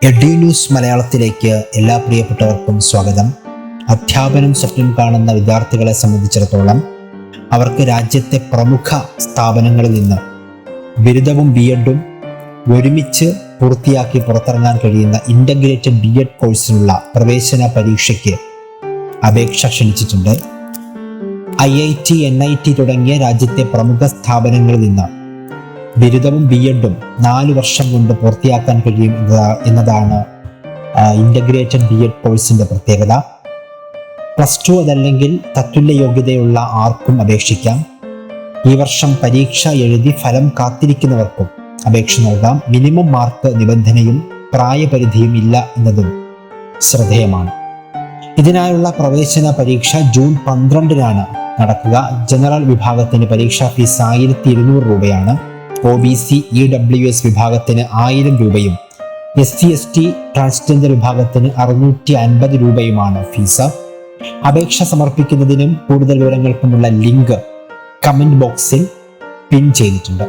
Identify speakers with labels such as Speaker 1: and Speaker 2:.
Speaker 1: Edu news മലയാളത്തിലേക്ക് എല്ലാ പ്രിയപ്പെട്ടവർക്കും സ്വാഗതം. അധ്യാപനം സ്വപ്നം കാണുന്ന വിദ്യാർത്ഥികളെ സംബന്ധിച്ചിടത്തോളം അവർക്ക് രാജ്യത്തെ പ്രമുഖ സ്ഥാപനങ്ങളിൽ നിന്ന് ബിരുദവും ബി.എഡും ഒരുമിച്ച് പൂർത്തിയാക്കി പുറത്തിറങ്ങാൻ കഴിയുന്ന ഇൻ്റഗ്രേറ്റഡ് ബി.എഡ് കോഴ്സിനുള്ള പ്രവേശന പരീക്ഷയ്ക്ക് അപേക്ഷ ക്ഷണിച്ചിട്ടുണ്ട്. IIT, NIT തുടങ്ങിയ രാജ്യത്തെ പ്രമുഖ സ്ഥാപനങ്ങളിൽ നിന്ന് ബിരുദവും ബി.എഡും 4 വർഷം കൊണ്ട് പൂർത്തിയാക്കാൻ കഴിയും എന്നതാണ് ഇൻ്റഗ്രേറ്റഡ് ബി.എഡ് കോഴ്സിൻ്റെ പ്രത്യേകത. +2 അതല്ലെങ്കിൽ തത്തുല്യ യോഗ്യതയുള്ള ആർക്കും അപേക്ഷിക്കാം. ഈ വർഷം പരീക്ഷ എഴുതി ഫലം കാത്തിരിക്കുന്നവർക്കും അപേക്ഷ നൽകാം. മിനിമം മാർക്ക് നിബന്ധനയും പ്രായപരിധിയും ഇല്ല എന്നതും ശ്രദ്ധേയമാണ്. ഇതിനായുള്ള പ്രവേശന പരീക്ഷ ജൂൺ 12-നാണ് നടക്കുക. ജനറൽ വിഭാഗത്തിന് പരീക്ഷാ ഫീസ് 1200 രൂപയാണ്. OBC, EWS വിഭാഗത്തിന് 1000 രൂപയും SC/ST ട്രാൻസ്ജെൻഡർ വിഭാഗത്തിന് 650 രൂപയുമാണ് ഫീസ്. അപേക്ഷ സമർപ്പിക്കുന്നതിനും കൂടുതൽ വിവരങ്ങൾക്കുമുള്ള ലിങ്ക് കമന്റ് ബോക്സിൽ പിൻ ചെയ്തിട്ടുണ്ട്.